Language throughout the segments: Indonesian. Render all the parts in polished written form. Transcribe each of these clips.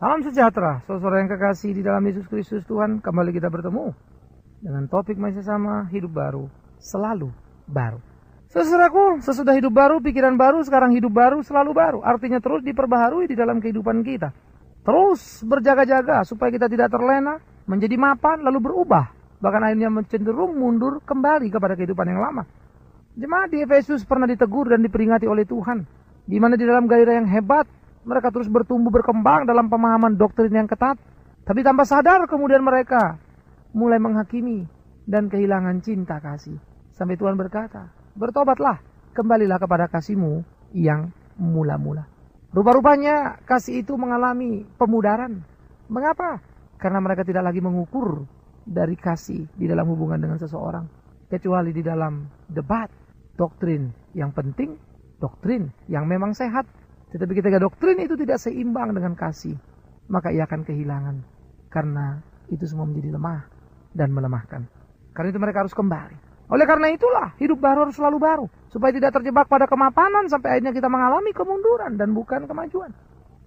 Salam sejahtera, saudara yang kekasih di dalam Yesus Kristus Tuhan. Kembali kita bertemu dengan topik masih sama, hidup baru, selalu baru. Saudaraku, sesudah hidup baru, pikiran baru, sekarang hidup baru, selalu baru. Artinya terus diperbaharui di dalam kehidupan kita. Terus berjaga-jaga supaya kita tidak terlena, menjadi mapan, lalu berubah. Bahkan akhirnya cenderung mundur kembali kepada kehidupan yang lama. Jemaat di Efesus pernah ditegur dan diperingati oleh Tuhan, di mana di dalam gairah yang hebat, mereka terus bertumbuh berkembang dalam pemahaman doktrin yang ketat. Tapi tanpa sadar kemudian mereka mulai menghakimi dan kehilangan cinta kasih. Sampai Tuhan berkata, bertobatlah, kembalilah kepada kasihmu yang mula-mula. Rupa-rupanya kasih itu mengalami pemudaran. Mengapa? Karena mereka tidak lagi mengukur dari kasih di dalam hubungan dengan seseorang, kecuali di dalam debat, doktrin yang penting, doktrin yang memang sehat. Tetapi ketika doktrin itu tidak seimbang dengan kasih, maka ia akan kehilangan. Karena itu semua menjadi lemah dan melemahkan. Karena itu mereka harus kembali. Oleh karena itulah, hidup baru harus selalu baru. Supaya tidak terjebak pada kemapanan sampai akhirnya kita mengalami kemunduran dan bukan kemajuan.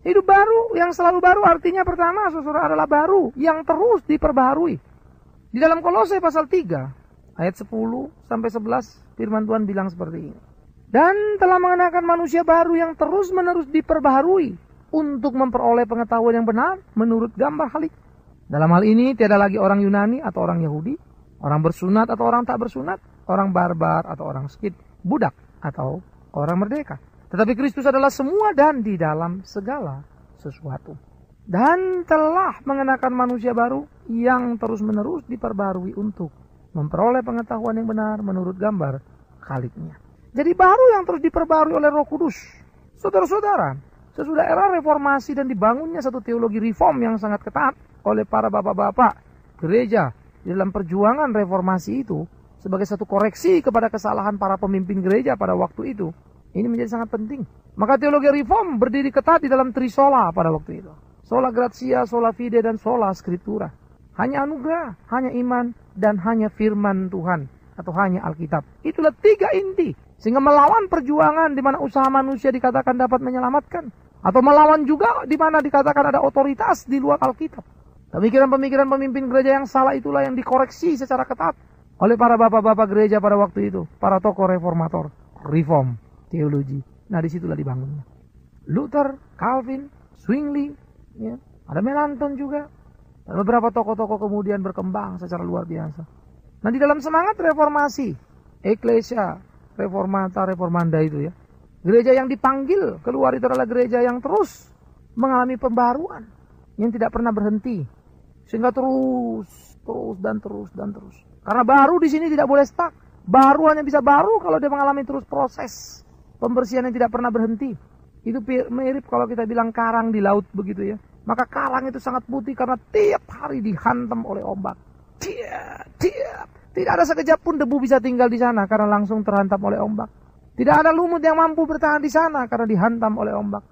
Hidup baru yang selalu baru artinya pertama, saudara, adalah baru yang terus diperbaharui. Di dalam Kolose pasal 3, ayat 10 sampai 11, firman Tuhan bilang seperti ini. Dan telah mengenakan manusia baru yang terus-menerus diperbaharui untuk memperoleh pengetahuan yang benar menurut gambar halik. Dalam hal ini tiada lagi orang Yunani atau orang Yahudi, orang bersunat atau orang tak bersunat, orang barbar atau orang skit, budak atau orang merdeka. Tetapi Kristus adalah semua dan di dalam segala sesuatu. Dan telah mengenakan manusia baru yang terus-menerus diperbaharui untuk memperoleh pengetahuan yang benar menurut gambar haliknya. Jadi baru yang terus diperbarui oleh Roh Kudus. Saudara-saudara, sesudah era reformasi dan dibangunnya satu teologi reform yang sangat ketat oleh para bapak-bapak gereja di dalam perjuangan reformasi itu sebagai satu koreksi kepada kesalahan para pemimpin gereja pada waktu itu, ini menjadi sangat penting. Maka teologi reform berdiri ketat di dalam trisola pada waktu itu. Sola gratia, sola fide, dan sola scriptura. Hanya anugerah, hanya iman, dan hanya firman Tuhan atau hanya Alkitab. Itulah tiga inti. Sehingga melawan perjuangan di mana usaha manusia dikatakan dapat menyelamatkan. Atau melawan juga di mana dikatakan ada otoritas di luar Alkitab. Pemikiran-pemikiran pemimpin gereja yang salah itulah yang dikoreksi secara ketat oleh para bapak-bapak gereja pada waktu itu. Para tokoh reformator, reform, teologi. Nah disitulah dibangunnya. Luther, Calvin, Zwingli, ya, ada Melanchthon juga. Dan beberapa tokoh-tokoh kemudian berkembang secara luar biasa. Nah di dalam semangat reformasi, Ecclesia Reformata, Reformanda itu ya. Gereja yang dipanggil keluar itu adalah gereja yang terus mengalami pembaruan. Yang tidak pernah berhenti. Sehingga terus. Karena baru di sini tidak boleh stuck. Baru hanya bisa baru kalau dia mengalami terus proses pembersihan yang tidak pernah berhenti. Itu mirip kalau kita bilang karang di laut begitu ya. Maka karang itu sangat putih karena tiap hari dihantam oleh ombak. Tiap. Tidak ada sekejap pun debu bisa tinggal di sana karena langsung terhantam oleh ombak. Tidak ada lumut yang mampu bertahan di sana karena dihantam oleh ombak.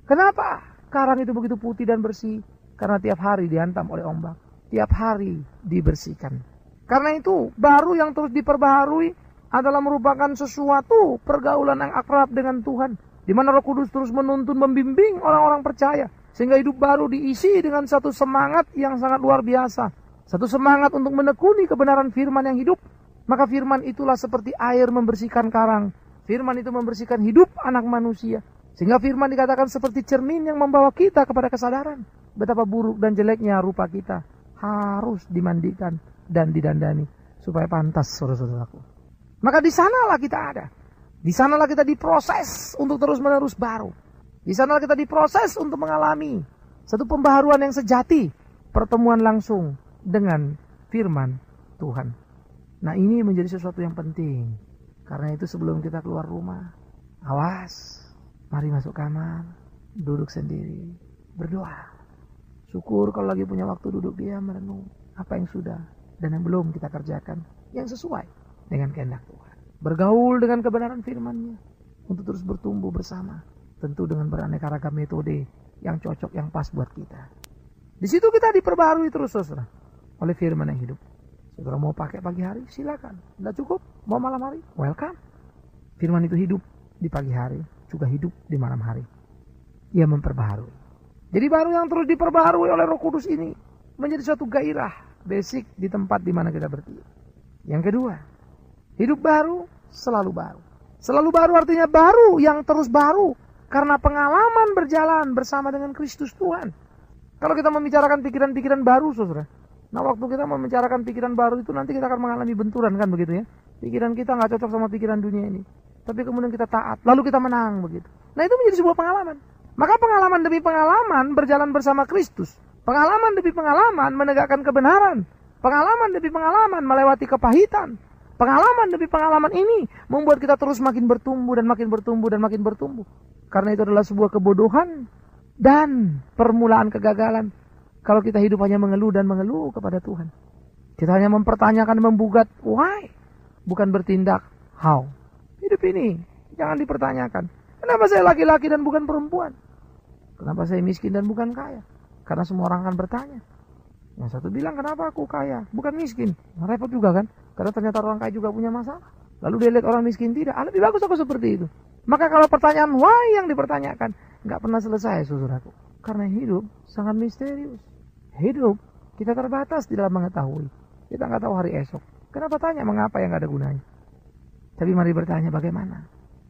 Kenapa? Karang itu begitu putih dan bersih karena tiap hari dihantam oleh ombak. Tiap hari dibersihkan. Karena itu baru yang terus diperbaharui adalah merupakan sesuatu pergaulan yang akrab dengan Tuhan. Di mana Roh Kudus terus menuntun, membimbing orang-orang percaya. Sehingga hidup baru diisi dengan satu semangat yang sangat luar biasa. Satu semangat untuk menekuni kebenaran firman yang hidup. Maka firman itulah seperti air membersihkan karang. Firman itu membersihkan hidup anak manusia. Sehingga firman dikatakan seperti cermin yang membawa kita kepada kesadaran. Betapa buruk dan jeleknya rupa kita. Harus dimandikan dan didandani. Supaya pantas, saudara-saudaraku. Maka di sanalah kita ada. Di sanalah kita diproses untuk terus-menerus baru. Di sanalah kita diproses untuk mengalami satu pembaharuan yang sejati. Pertemuan langsung dengan firman Tuhan. Nah ini menjadi sesuatu yang penting. Karena itu sebelum kita keluar rumah, awas, mari masuk kamar, duduk sendiri, berdoa. Syukur kalau lagi punya waktu duduk diam merenung apa yang sudah dan yang belum kita kerjakan yang sesuai dengan kehendak Tuhan. Bergaul dengan kebenaran firman-Nya untuk terus bertumbuh bersama. Tentu dengan beraneka ragam metode yang cocok, yang pas buat kita. Di situ kita diperbaharui terus, saudara, oleh firman yang hidup. Saudara mau pakai pagi hari, silakan. Tidak cukup, mau malam hari, welcome. Firman itu hidup di pagi hari, juga hidup di malam hari. Ia memperbaharui. Jadi baru yang terus diperbarui oleh Roh Kudus ini menjadi suatu gairah basic di tempat di mana kita berdiri. Yang kedua, hidup baru selalu baru. Selalu baru artinya baru yang terus baru karena pengalaman berjalan bersama dengan Kristus Tuhan. Kalau kita membicarakan pikiran-pikiran baru, saudara. Nah, waktu kita membicarakan pikiran baru itu nanti kita akan mengalami benturan, kan begitu ya. Pikiran kita nggak cocok sama pikiran dunia ini. Tapi kemudian kita taat, lalu kita menang begitu. Nah, itu menjadi sebuah pengalaman. Maka pengalaman demi pengalaman berjalan bersama Kristus. Pengalaman demi pengalaman menegakkan kebenaran. Pengalaman demi pengalaman melewati kepahitan. Pengalaman demi pengalaman ini membuat kita terus makin bertumbuh dan makin bertumbuh dan makin bertumbuh. Karena itu adalah sebuah kebodohan dan permulaan kegagalan. Kalau kita hidup hanya mengeluh dan mengeluh kepada Tuhan. Kita hanya mempertanyakan, membugat why, bukan bertindak how. Hidup ini jangan dipertanyakan. Kenapa saya laki-laki dan bukan perempuan? Kenapa saya miskin dan bukan kaya? Karena semua orang akan bertanya. Yang satu bilang, kenapa aku kaya, bukan miskin? Nah, repot juga kan? Karena ternyata orang kaya juga punya masalah. Lalu dia lihat orang miskin tidak. Lebih bagus aku seperti itu. Maka kalau pertanyaan why yang dipertanyakan, nggak pernah selesai, saudaraku. Karena hidup sangat misterius. Hidup kita terbatas di dalam mengetahui. Kita nggak tahu hari esok. Kenapa tanya mengapa yang nggak ada gunanya? Tapi mari bertanya, bagaimana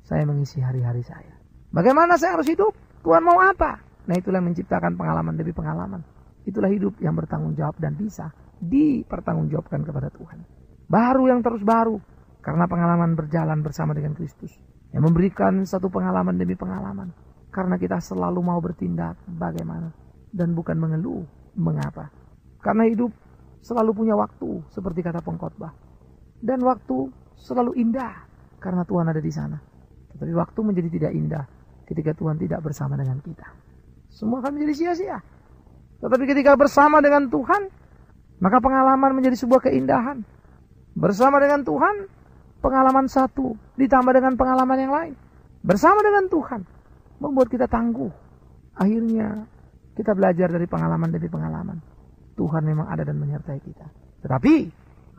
saya mengisi hari-hari saya? Bagaimana saya harus hidup? Tuhan mau apa? Nah, itulah yang menciptakan pengalaman demi pengalaman. Itulah hidup yang bertanggung jawab dan bisa dipertanggungjawabkan kepada Tuhan. Baru yang terus baru. Karena pengalaman berjalan bersama dengan Kristus. Yang memberikan satu pengalaman demi pengalaman. Karena kita selalu mau bertindak bagaimana. Dan bukan mengeluh mengapa. Karena hidup selalu punya waktu. Seperti kata pengkhotbah. Dan waktu selalu indah. Karena Tuhan ada di sana. Tetapi waktu menjadi tidak indah ketika Tuhan tidak bersama dengan kita. Semua akan menjadi sia-sia. Tetapi ketika bersama dengan Tuhan, maka pengalaman menjadi sebuah keindahan. Bersama dengan Tuhan, pengalaman satu ditambah dengan pengalaman yang lain. Bersama dengan Tuhan membuat kita tangguh. Akhirnya kita belajar dari pengalaman demi pengalaman. Tuhan memang ada dan menyertai kita. Tetapi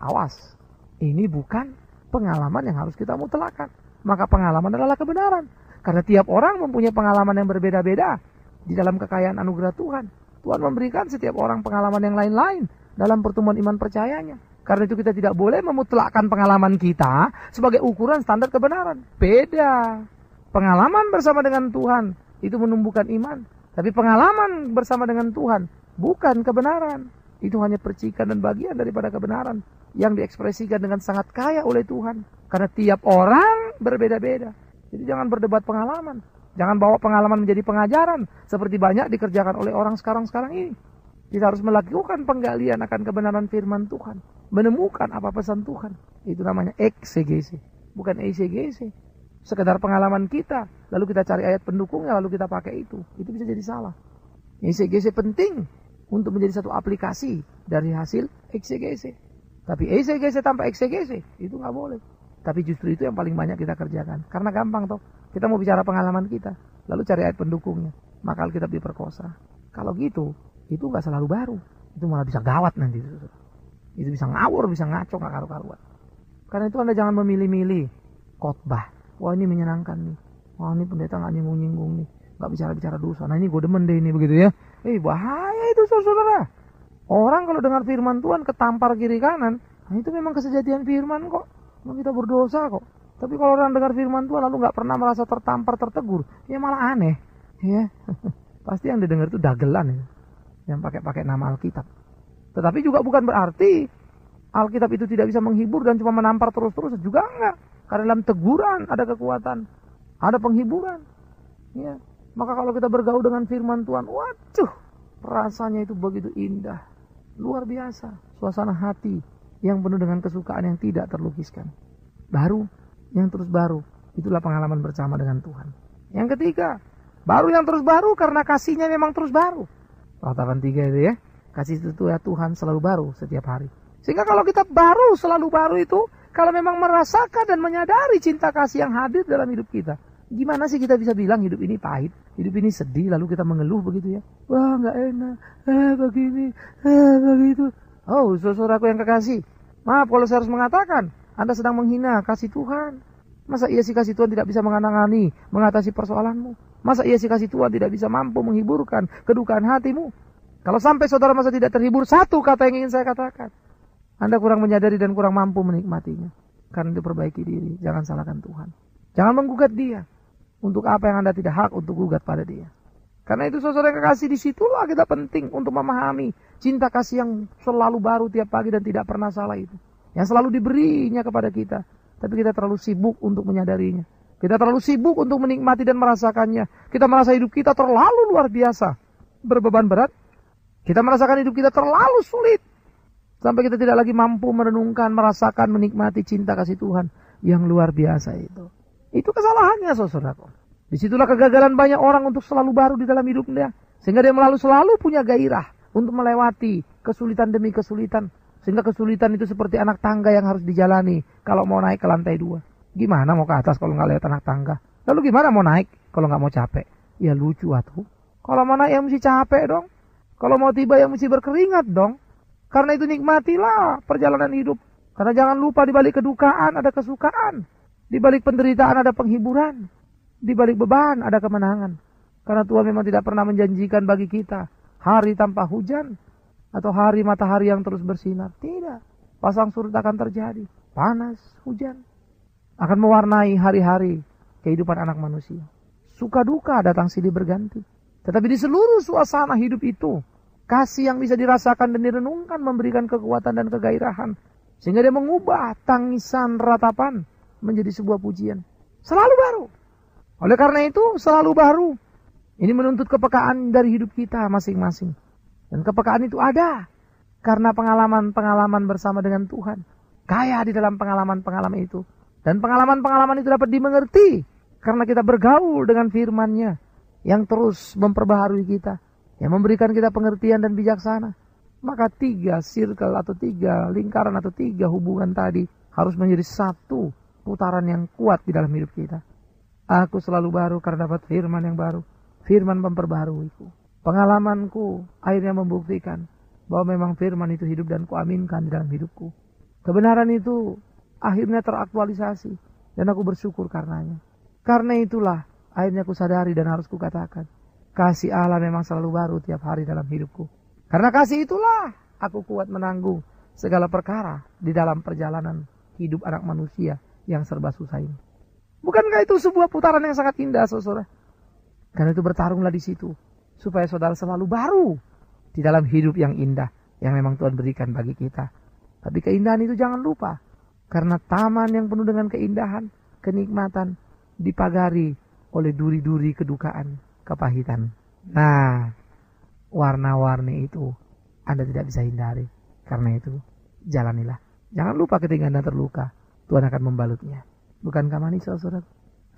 awas, ini bukan pengalaman yang harus kita mutlakkan. Maka pengalaman adalah kebenaran. Karena tiap orang mempunyai pengalaman yang berbeda-beda di dalam kekayaan anugerah Tuhan. Tuhan memberikan setiap orang pengalaman yang lain-lain dalam pertumbuhan iman percayanya. Karena itu kita tidak boleh memutlakkan pengalaman kita sebagai ukuran standar kebenaran. Beda. Pengalaman bersama dengan Tuhan itu menumbuhkan iman. Tapi pengalaman bersama dengan Tuhan bukan kebenaran. Itu hanya percikan dan bagian daripada kebenaran yang diekspresikan dengan sangat kaya oleh Tuhan. Karena tiap orang berbeda-beda. Jadi jangan berdebat pengalaman. Jangan bawa pengalaman menjadi pengajaran. Seperti banyak dikerjakan oleh orang sekarang-sekarang ini. Kita harus melakukan penggalian akan kebenaran firman Tuhan. Menemukan apa pesan Tuhan. Itu namanya eksegese. Bukan esegese. Sekedar pengalaman kita. Lalu kita cari ayat pendukungnya. Lalu kita pakai itu. Itu bisa jadi salah. Esegese penting. Untuk menjadi satu aplikasi dari hasil eksegese. Tapi esegese tanpa eksegese. Itu gak boleh. Tapi justru itu yang paling banyak kita kerjakan. Karena gampang toh. Kita mau bicara pengalaman kita. Lalu cari ayat pendukungnya. Maka Alkitab diperkosa. Kalau gitu. Itu gak selalu baru. Itu malah bisa gawat nanti. Itu bisa ngawur, bisa ngaco, gak karu-karuan. Karena itu Anda jangan memilih-milih khotbah. Wah, ini menyenangkan nih. Wah, ini pendeta gak nyinggung-nyinggung nih. Gak bicara-bicara dosa. Nah, ini gue demen deh ini begitu ya. Bahaya itu saudara. Orang kalau dengar firman Tuhan ketampar kiri kanan. Nah, itu memang kesejatian firman kok. Memang kita berdosa kok. Tapi kalau orang dengar firman Tuhan lalu gak pernah merasa tertampar, tertegur. Ya malah aneh. Ya. Pasti yang didengar itu dagelan ya. Yang pakai nama Alkitab. Tetapi juga bukan berarti Alkitab itu tidak bisa menghibur dan cuma menampar terus-terus. Juga enggak. Karena dalam teguran ada kekuatan. Ada penghiburan. Ya. Maka kalau kita bergaul dengan firman Tuhan, waduh, rasanya itu begitu indah. Luar biasa. Suasana hati yang penuh dengan kesukaan yang tidak terlukiskan. Baru, yang terus baru. Itulah pengalaman bersama dengan Tuhan. Yang ketiga, baru yang terus baru karena kasihnya memang terus baru. Ratapan 3 itu ya. Kasih itu ya Tuhan selalu baru setiap hari. Sehingga kalau kita baru, selalu baru itu, kalau memang merasakan dan menyadari cinta kasih yang hadir dalam hidup kita. Gimana sih kita bisa bilang hidup ini pahit, hidup ini sedih, lalu kita mengeluh begitu ya. Wah gak enak, begini, begitu. Oh saudaraku yang kekasih, maaf kalau saya harus mengatakan, Anda sedang menghina kasih Tuhan. Masa iya sih kasih Tuhan tidak bisa mengatasi persoalanmu? Masa iya sih kasih Tuhan tidak bisa mampu menghiburkan kedukaan hatimu? Kalau sampai saudara masa tidak terhibur, satu kata yang ingin saya katakan. Anda kurang menyadari dan kurang mampu menikmatinya. Karena itu perbaiki diri, jangan salahkan Tuhan. Jangan menggugat dia. Untuk apa yang Anda tidak hak untuk gugat pada dia. Karena itu saudara yang kekasih, disitulah kita penting untuk memahami cinta kasih yang selalu baru tiap pagi dan tidak pernah salah itu. Yang selalu diberinya kepada kita. Tapi kita terlalu sibuk untuk menyadarinya. Kita terlalu sibuk untuk menikmati dan merasakannya. Kita merasa hidup kita terlalu luar biasa. Berbeban berat. Kita merasakan hidup kita terlalu sulit. Sampai kita tidak lagi mampu merenungkan, merasakan, menikmati cinta kasih Tuhan yang luar biasa itu. Itu kesalahannya saudaraku. Disitulah kegagalan banyak orang untuk selalu baru di dalam hidupnya. Sehingga dia selalu punya gairah untuk melewati kesulitan demi kesulitan. Sehingga kesulitan itu seperti anak tangga yang harus dijalani kalau mau naik ke lantai 2. Gimana mau ke atas kalau nggak lewat anak tangga? Lalu gimana mau naik kalau nggak mau capek? Ya lucu atuh. Kalau mau naik ya mesti capek dong. Kalau mau tiba ya mesti berkeringat dong. Karena itu nikmatilah perjalanan hidup. Karena jangan lupa di balik kedukaan ada kesukaan. Di balik penderitaan ada penghiburan. Di balik beban ada kemenangan. Karena Tuhan memang tidak pernah menjanjikan bagi kita hari tanpa hujan. Atau hari matahari yang terus bersinar. Tidak. Pasang surut akan terjadi. Panas, hujan. Akan mewarnai hari-hari kehidupan anak manusia. Suka duka datang silih berganti. Tetapi di seluruh suasana hidup itu, kasih yang bisa dirasakan dan direnungkan memberikan kekuatan dan kegairahan. Sehingga dia mengubah tangisan ratapan menjadi sebuah pujian. Selalu baru. Oleh karena itu selalu baru. Ini menuntut kepekaan dari hidup kita masing-masing. Dan kepekaan itu ada. Karena pengalaman-pengalaman bersama dengan Tuhan. Kaya di dalam pengalaman-pengalaman itu. Dan pengalaman-pengalaman itu dapat dimengerti. Karena kita bergaul dengan firman-Nya. Yang terus memperbaharui kita. Yang memberikan kita pengertian dan bijaksana. Maka 3 circle atau 3 lingkaran atau 3 hubungan tadi harus menjadi satu putaran yang kuat di dalam hidup kita. Aku selalu baru karena dapat firman yang baru. Firman memperbaharuiku. Pengalamanku akhirnya membuktikan bahwa memang firman itu hidup dan kuaminkan di dalam hidupku. Kebenaran itu akhirnya teraktualisasi dan aku bersyukur karenanya. Karena itulah akhirnya aku sadari dan harus kukatakan, kasih Allah memang selalu baru tiap hari dalam hidupku. Karena kasih itulah aku kuat menanggung segala perkara di dalam perjalanan hidup anak manusia yang serba susah ini. Bukankah itu sebuah putaran yang sangat indah, saudara? Karena itu bertarunglah di situ. Supaya saudara selalu baru di dalam hidup yang indah yang memang Tuhan berikan bagi kita. Tapi keindahan itu jangan lupa. Karena taman yang penuh dengan keindahan, kenikmatan, dipagari oleh duri-duri kedukaan, kepahitan. Nah, warna-warni itu Anda tidak bisa hindari. Karena itu, jalanilah. Jangan lupa ketika Anda terluka, Tuhan akan membalutnya. Bukankah manis, saudara?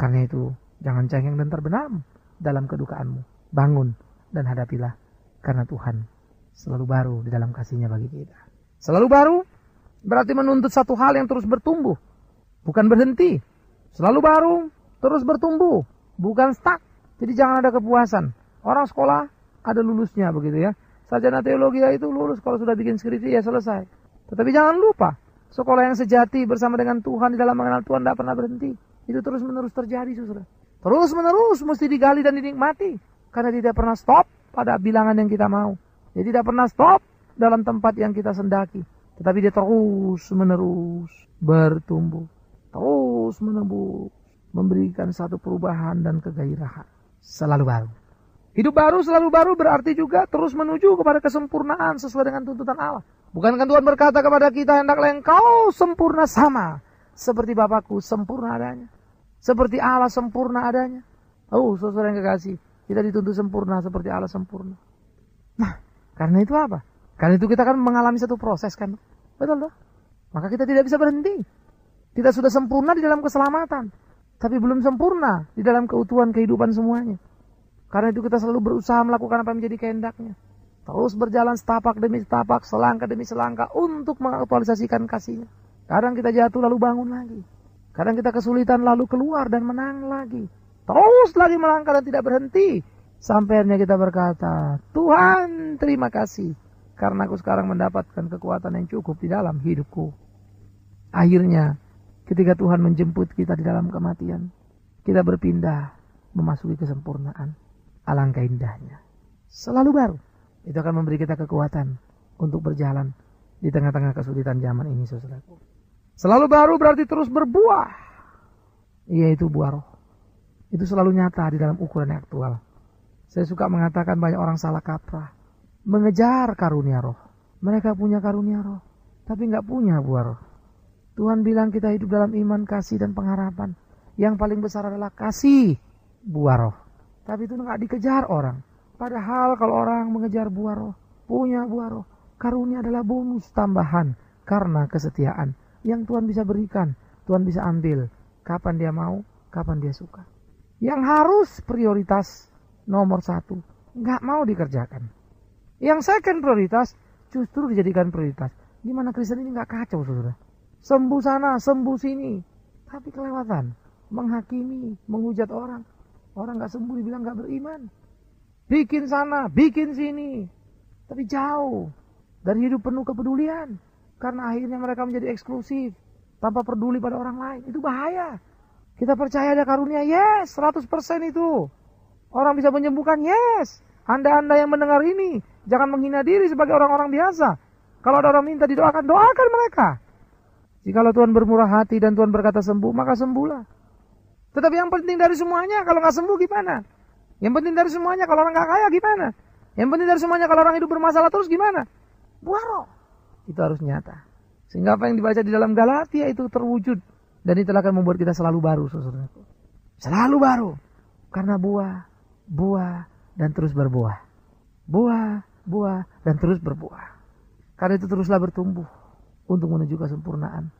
Karena itu, jangan cengeng dan terbenam dalam kedukaanmu. Bangun dan hadapilah. Karena Tuhan selalu baru di dalam kasih-Nya bagi kita. Selalu baru berarti menuntut satu hal yang terus bertumbuh. Bukan berhenti. Selalu baru, terus bertumbuh. Bukan stuck. Jadi jangan ada kepuasan. Orang sekolah ada lulusnya begitu ya. Sarjana teologi itu lulus kalau sudah bikin skripsi ya selesai. Tetapi jangan lupa, sekolah yang sejati bersama dengan Tuhan di dalam mengenal Tuhan tidak pernah berhenti. Itu terus menerus terjadi, saudara. Terus menerus mesti digali dan dinikmati. Karena tidak pernah stop pada bilangan yang kita mau. Dia tidak pernah stop dalam tempat yang kita sendaki. Tetapi dia terus menerus bertumbuh. Terus menembus. Memberikan satu perubahan dan kegairahan. Selalu baru. Hidup baru selalu baru berarti juga terus menuju kepada kesempurnaan sesuai dengan tuntutan Allah. Bukankah Tuhan berkata kepada kita, hendaklah engkau sempurna sama seperti Bapakku sempurna adanya. Seperti Allah sempurna adanya. Oh, saudara yang kekasih, kita dituntut sempurna seperti Allah sempurna. Nah, karena itu apa? Karena itu kita kan mengalami satu proses kan. Betul loh. Maka kita tidak bisa berhenti. Kita sudah sempurna di dalam keselamatan, tapi belum sempurna di dalam keutuhan kehidupan semuanya. Karena itu kita selalu berusaha melakukan apa yang menjadi kehendaknya. Terus berjalan setapak demi setapak, selangkah demi selangkah untuk mengaktualisasikan kasih-Nya. Kadang kita jatuh lalu bangun lagi. Kadang kita kesulitan lalu keluar dan menang lagi. Terus lagi melangkah dan tidak berhenti. Sampai akhirnya kita berkata, Tuhan terima kasih. Karena aku sekarang mendapatkan kekuatan yang cukup di dalam hidupku. Akhirnya ketika Tuhan menjemput kita di dalam kematian, kita berpindah memasuki kesempurnaan. Alangkah indahnya. Selalu baru. Itu akan memberi kita kekuatan untuk berjalan di tengah-tengah kesulitan zaman ini, saudaraku. Selalu baru berarti terus berbuah. Yaitu buah roh. Itu selalu nyata di dalam ukuran yang aktual. Saya suka mengatakan banyak orang salah kaprah. Mengejar karunia roh. Mereka punya karunia roh, tapi gak punya buah roh. Tuhan bilang kita hidup dalam iman, kasih, dan pengharapan. Yang paling besar adalah kasih, buah roh. Tapi itu gak dikejar orang. Padahal kalau orang mengejar buah roh, punya buah roh, karunia adalah bonus tambahan karena kesetiaan yang Tuhan bisa berikan, Tuhan bisa ambil kapan dia mau, kapan dia suka. Yang harus prioritas nomor 1 gak mau dikerjakan. Yang second prioritas justru dijadikan prioritas. Gimana Kristen ini gak kacau, saudara? Sembuh sana, sembuh sini, tapi kelewatan, menghakimi, menghujat orang. Orang gak sembuh dibilang gak beriman. Bikin sana, bikin sini, tapi jauh dari hidup penuh kepedulian. Karena akhirnya mereka menjadi eksklusif, tanpa peduli pada orang lain. Itu bahaya. Kita percaya ada karunia, yes, 100% itu. Orang bisa menyembuhkan, yes. Anda-anda yang mendengar ini, jangan menghina diri sebagai orang-orang biasa. Kalau ada orang minta didoakan, doakan mereka. Jikalau Tuhan bermurah hati dan Tuhan berkata sembuh, maka sembuhlah. Tetapi yang penting dari semuanya, kalau nggak sembuh gimana? Yang penting dari semuanya, kalau orang nggak kaya gimana? Yang penting dari semuanya, kalau orang hidup bermasalah terus gimana? Buah roh. Itu harus nyata. Sehingga apa yang dibaca di dalam Galatia itu terwujud. Dan itu akan membuat kita selalu baru, saudaraku. Selalu baru. Karena buah, dan terus berbuah. Buah, dan terus berbuah. Karena itu teruslah bertumbuh untuk menuju kesempurnaan.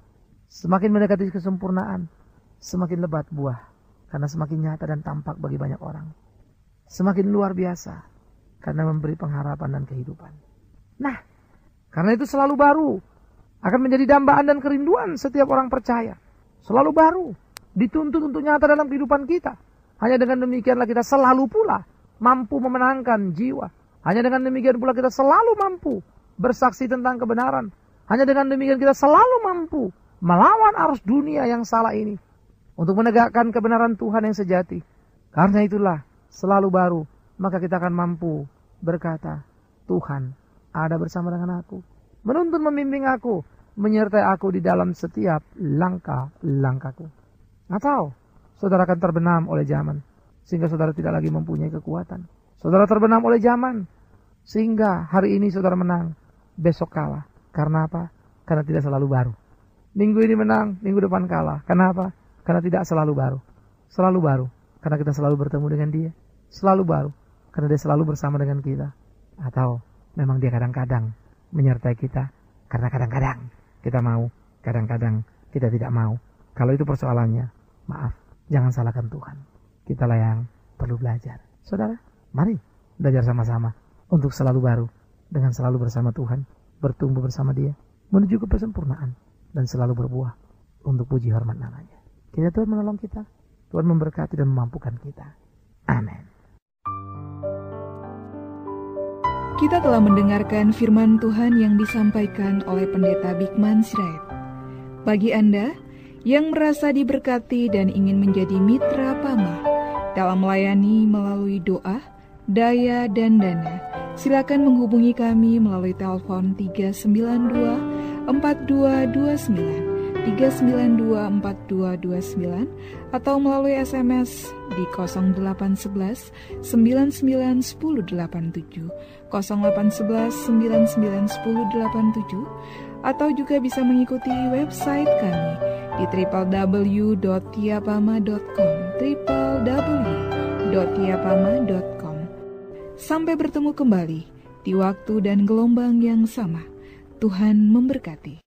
Semakin mendekati kesempurnaan, semakin lebat buah. Karena semakin nyata dan tampak bagi banyak orang. Semakin luar biasa. Karena memberi pengharapan dan kehidupan. Nah, karena itu selalu baru. Akan menjadi dambaan dan kerinduan setiap orang percaya. Selalu baru. Dituntut untuk nyata dalam kehidupan kita. Hanya dengan demikianlah kita selalu pula mampu memenangkan jiwa. Hanya dengan demikian pula kita selalu mampu bersaksi tentang kebenaran. Hanya dengan demikian kita selalu mampu melawan arus dunia yang salah ini. Untuk menegakkan kebenaran Tuhan yang sejati. Karena itulah selalu baru. Maka kita akan mampu berkata, Tuhan ada bersama dengan aku. Menuntun membimbing aku. Menyertai aku di dalam setiap langkah-langkahku. Atau saudara akan terbenam oleh zaman. Sehingga saudara tidak lagi mempunyai kekuatan. Saudara terbenam oleh zaman. Sehingga hari ini saudara menang. Besok kalah. Karena apa? Karena tidak selalu baru. Minggu ini menang, minggu depan kalah. Kenapa? Karena tidak selalu baru. Selalu baru. Karena kita selalu bertemu dengan dia. Selalu baru. Karena dia selalu bersama dengan kita. Atau memang dia kadang-kadang menyertai kita. Karena kadang-kadang kita mau. Kadang-kadang kita tidak mau. Kalau itu persoalannya, maaf. Jangan salahkan Tuhan. Kitalah yang perlu belajar. Saudara, mari belajar sama-sama. Untuk selalu baru. Dengan selalu bersama Tuhan. Bertumbuh bersama dia. Menuju ke kesempurnaan. Dan selalu berbuah. Untuk puji hormat namanya. Kiranya Tuhan menolong kita. Tuhan memberkati dan memampukan kita. Amin. Kita telah mendengarkan firman Tuhan yang disampaikan oleh Pendeta Bigman Sirait. Bagi Anda yang merasa diberkati dan ingin menjadi mitra PAMA dalam melayani melalui doa, daya, dan dana, silakan menghubungi kami melalui telepon 392 4229 3924229 atau melalui SMS di 0811 991087 0811 991087 atau juga bisa mengikuti website kami di www.tiapama.com www.tiapama.com. Sampai bertemu kembali di waktu dan gelombang yang sama. Tuhan memberkati.